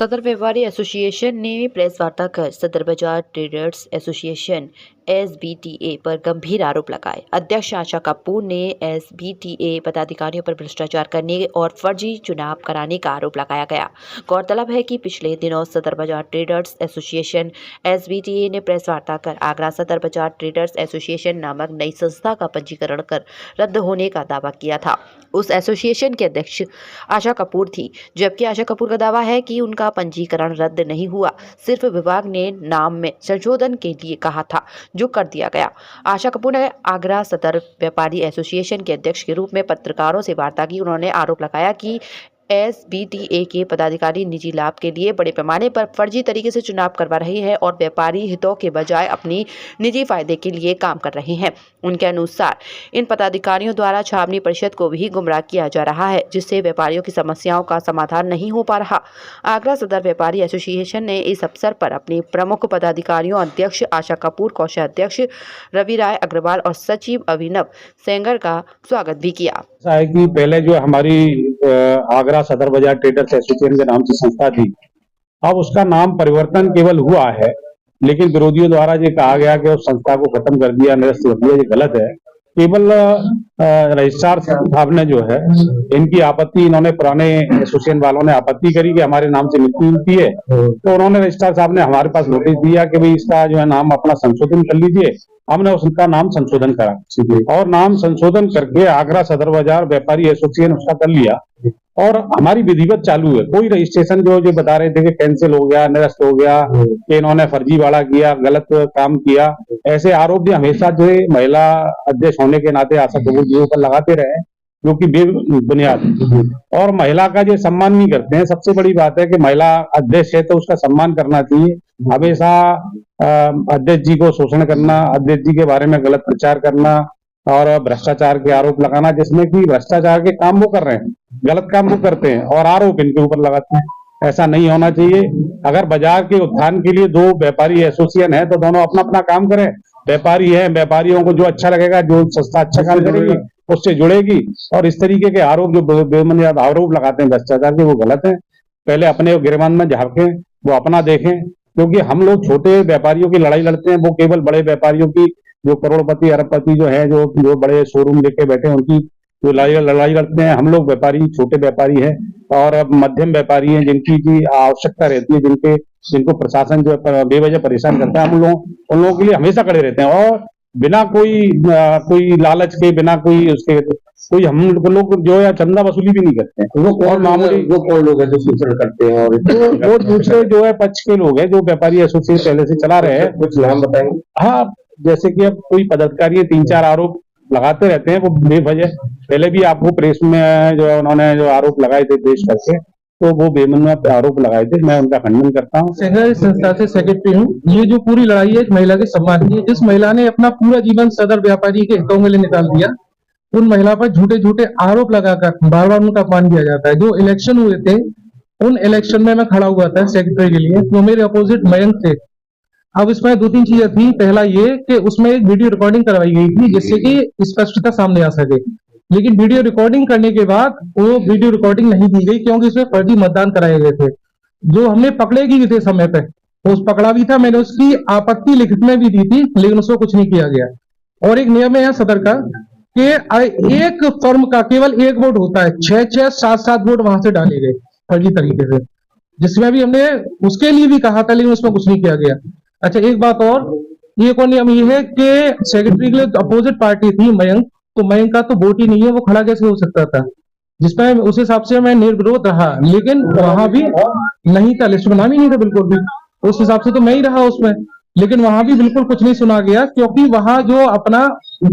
सदर व्यापारी एसोसिएशन ने प्रेस वार्ता कर सदर बाजार ट्रेडर्स एसोसिएशन (SBTA) पर गंभीर आरोप लगाए। अध्यक्ष आशा कपूर ने SBTA पदाधिकारियों पर भ्रष्टाचार करने और फर्जी चुनाव कराने का आरोप लगाया गया। गौरतलब है कि पिछले दिनों सदर बाजार ट्रेडर्स एसोसिएशन (SBTA) ने प्रेस वार्ता कर आगरा सदर बाजार ट्रेडर्स एसोसिएशन नामक नई संस्था का पंजीकरण कर रद्द होने का दावा किया था। उस एसोसिएशन के अध्यक्ष आशा कपूर थी, जबकि आशा कपूर का दावा है कि उनका पंजीकरण रद्द नहीं हुआ, सिर्फ विभाग ने नाम में संशोधन के लिए कहा था, जो कर दिया गया। आशा कपूर ने आगरा सदर व्यापारी एसोसिएशन के अध्यक्ष के रूप में पत्रकारों से वार्ता की। उन्होंने आरोप लगाया कि SBTA के पदाधिकारी निजी लाभ के लिए बड़े पैमाने पर फर्जी तरीके से चुनाव करवा रहे हैं और व्यापारी हितों के बजाय अपनी निजी फायदे के लिए काम कर रहे हैं। उनके अनुसार इन पदाधिकारियों द्वारा छावनी परिषद को भी गुमराह किया जा रहा है, जिससे व्यापारियों की समस्याओं का समाधान नहीं हो पा रहा। आगरा सदर व्यापारी एसोसिएशन ने इस अवसर पर अपने प्रमुख पदाधिकारियों अध्यक्ष आशा कपूर, कोषाध्यक्ष रवि राय अग्रवाल और सचिव अभिनव सेंगर का स्वागत भी किया। ऐसा है कि पहले जो हमारी आगरा सदर बाजार ट्रेडर्स एसोसिएशन के नाम से संस्था थी, अब उसका नाम परिवर्तन केवल हुआ है, लेकिन विरोधियों द्वारा ये कहा गया कि उस संस्था को खत्म कर दिया, निरस्त कर दिया। ये गलत है। केवल रजिस्ट्रार साहब ने जो है इनकी आपत्ति, इन्होंने पुराने एसोसिएशन वालों ने आपत्ति करी कि हमारे नाम से मृत्यु मिलती है, तो उन्होंने रजिस्ट्रार साहब ने हमारे पास नोटिस दिया कि भाई इसका जो है नाम अपना संशोधन कर लीजिए। हमने उसका नाम संशोधन करा और नाम संशोधन करके आगरा सदर बाजार व्यापारी एसोसिएशन उसका कर लिया और हमारी विधिवत चालू है। कोई रजिस्ट्रेशन जो बता रहे थे कि कैंसिल हो गया, निरस्त हो गया, कि इन्होंने फर्जीवाड़ा किया, गलत काम किया, ऐसे आरोप जो हमेशा जो महिला अध्यक्ष होने के नाते आशा कपूर जी ऊपर लगाते रहे, जो कि बेबुनियाद और महिला का जो सम्मान नहीं करते हैं। सबसे बड़ी बात है कि महिला अध्यक्ष है तो उसका सम्मान करना चाहिए। हमेशा अध्यक्ष जी को शोषण करना, अध्यक्ष जी के बारे में गलत प्रचार करना और भ्रष्टाचार के आरोप लगाना, जिसमें कि भ्रष्टाचार के काम वो कर रहे हैं, गलत काम वो करते हैं और आरोप इनके ऊपर लगाते हैं। ऐसा नहीं होना चाहिए। अगर बाजार के उत्थान के लिए दो व्यापारी एसोसिएशन है तो दोनों अपना अपना काम करें। व्यापारी है, व्यापारियों को जो अच्छा लगेगा, जो संस्था अच्छा काम करेगी उससे जुड़ेगी और इस तरीके के आरोप जो बेबुनियाद आरोप लगाते हैं भ्रष्टाचार के, वो गलत है। पहले अपने गिरबान में झांकें, वो अपना देखें, क्योंकि हम लोग छोटे व्यापारियों की लड़ाई लड़ते हैं, वो केवल बड़े व्यापारियों की, जो करोड़पति अरबपति जो है, जो बड़े शोरूम लेके बैठे हैं, उनकी जो लड़ाई लड़ते हैं। हम लोग व्यापारी, छोटे व्यापारी हैं और मध्यम व्यापारी हैं, जिनकी की आवश्यकता रहती है, जिनको प्रशासन जो बेवजह परेशान करता है, उन लोगों के लिए हमेशा खड़े रहते हैं और बिना कोई लालच के, बिना कोई हम लोग जो है चंदा वसूली भी नहीं करते हैं। वो कौन लोग हैं जो शोषण करते हैं? और वो दूसरे जो है पक्ष के लोग हैं जो व्यापारी एसोसिएशन पहले से चला रहे हैं। कुछ नाम बताएंगे? हाँ, जैसे कि अब कोई पदाधिकारी 3-4 आरोप लगाते रहते हैं, वो बेवजह। पहले भी आपको प्रेस में जो उन्होंने जो आरोप लगाए थे पेश करके, तो वो बेबुनियाद आरोप लगाए थे, मैं उनका खंडन करता हूँ। सेंगर संस्था से सेक्रेटरी हूँ। ये जो पूरी लड़ाई है एक महिला के सम्मान की है। जिस महिला ने अपना पूरा जीवन सदर व्यापारी के हितों में निकाल दिया, उन महिला पर झूठे झूठे आरोप लगाकर बार बार उनका अपमान किया जाता है। जो इलेक्शन हुए थे, उन इलेक्शन में मैं खड़ा हुआ था सेक्रेटरी के लिए, तो मेरे अपोजिट मयंक थे। अब इसमें 2-3 चीजें थी। पहला ये कि उसमें एक वीडियो रिकॉर्डिंग करवाई गई थी, जिससे कि स्पष्टता सामने आ सके, लेकिन वीडियो रिकॉर्डिंग करने के बाद वो वीडियो रिकॉर्डिंग नहीं की गई, क्योंकि इसमें फर्जी मतदान कराए गए थे। जो हमने पकड़े भी थे समय पे, उस पकड़ा भी था, मैंने उसकी आपत्ति लिखित में भी दी थी, लेकिन उसको कुछ नहीं किया गया। और एक नियम है सदर का कि एक फर्म का केवल एक वोट होता है, 6-6, 7-7 वोट वहां से डाले गए फर्जी तरीके से, जिसमें भी हमने उसके लिए भी कहा था, लेकिन उसमें कुछ नहीं किया गया। अच्छा, एक बात और, ये कौन नियम ये है कि सेक्रेटरी के लिए अपोजिट पार्टी थी मयंक, तो मयंक का तो वोट ही नहीं है, वो खड़ा कैसे हो सकता था? जिसमें उस हिसाब से मैं निर्विरोध रहा, लेकिन वहां भी नहीं था, लिस्ट में नाम ही नहीं था बिल्कुल भी। उस हिसाब से तो मैं ही रहा उसमें, लेकिन वहां भी बिल्कुल कुछ नहीं सुना गया, क्योंकि वहां जो अपना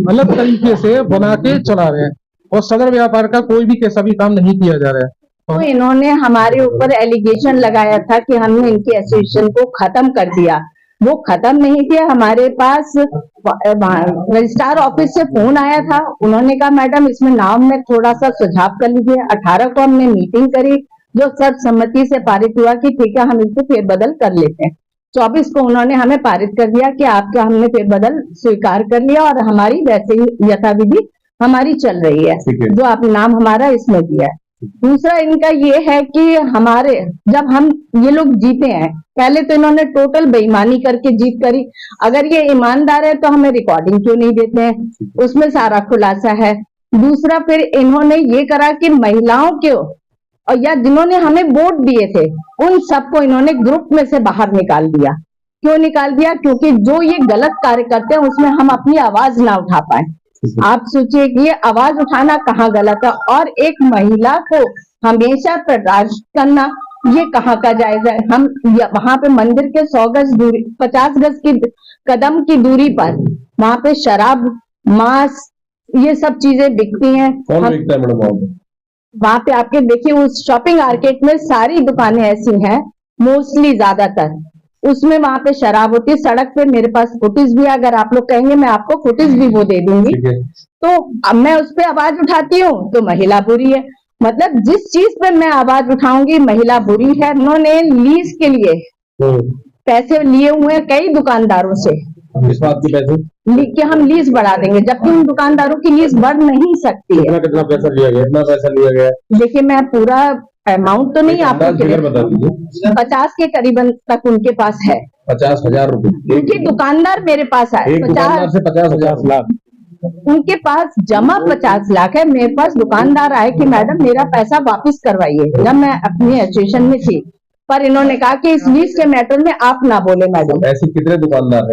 अलग तरीके से बना के चला रहे हैं और सदर व्यापार का कोई भी कैसा भी काम नहीं किया जा रहा है। तो इन्होंने हमारे ऊपर एलिगेशन लगाया था कि हमने इनके एसोसिएशन को खत्म कर दिया। वो खत्म नहीं किया। हमारे पास रजिस्ट्रार ऑफिस से फोन आया था, उन्होंने कहा मैडम इसमें नाम में थोड़ा सा सुझाव कर लीजिए। 18 को हमने मीटिंग करी, जो सर्वसम्मति से पारित हुआ कि ठीक है, हम इसको फेरबदल कर लेते हैं। 24 को उन्होंने हमें पारित कर दिया कि आपका हमने फेरबदल स्वीकार कर लिया और हमारी वैसे ही यथाविधि हमारी चल रही है, जो आप नाम हमारा इसमें दिया है। दूसरा इनका ये है कि हमारे जब हम ये लोग जीते हैं, पहले तो इन्होंने टोटल बेईमानी करके जीत करी। अगर ये ईमानदार है तो हमें रिकॉर्डिंग क्यों नहीं देते हैं, उसमें सारा खुलासा है। दूसरा फिर इन्होंने ये करा कि महिलाओं को और या जिन्होंने हमें वोट दिए थे उन सबको इन्होंने ग्रुप में से बाहर निकाल दिया। क्यों निकाल दिया? क्योंकि जो ये गलत कार्य करते हैं उसमें हम अपनी आवाज ना उठा पाए। आप सोचिए कि ये आवाज उठाना कहाँ गलत है, और एक महिला को हमेशा प्रताड़ित करना ये कहाँ का जायज है। हम वहां पे मंदिर के 100 गज दूरी 50 गज की कदम की दूरी पर वहां पे शराब, मांस, ये सब चीजें बिकती हैं। कौन बिकता है मैडम वहां पे आपके देखिए उस शॉपिंग मार्केट में सारी दुकानें ऐसी हैं, मोस्टली ज्यादातर उसमें वहां पे शराब होती है। सड़क पे मेरे पास फुटेज भी है, अगर आप लोग कहेंगे मैं आपको फुटेज भी वो दे दूंगी। ठीक है। तो अब मैं उस पे आवाज उठाती हूँ तो महिला बुरी है। मतलब जिस चीज पे मैं आवाज उठाऊंगी महिला बुरी है। उन्होंने लीज के लिए पैसे लिए हुए हैं कई दुकानदारों से इस बात के पैसे कि हम लीज बढ़ा देंगे, जबकि उन दुकानदारों की लीज बढ़ नहीं सकती है। कितना पैसा लिया गया? इतना पैसा लिया गया? देखिए मैं पूरा अमाउंट तो नहीं आपको फिगर बता दीजिए। 50 के करीबन तक उनके पास है। 50,000 रुपए क्योंकि दुकानदार मेरे पास है एक दुकानदार से 50,000 लाख उनके पास जमा 50 लाख है। मेरे पास दुकानदार आए कि मैडम मेरा पैसा वापस करवाइए, जब मैं अपनी एसोसिएशन में थी, पर इन्होंने कहा कि इस लीज के मैटर में आप ना बोले मैडम। ऐसे कितने दुकानदार हैं?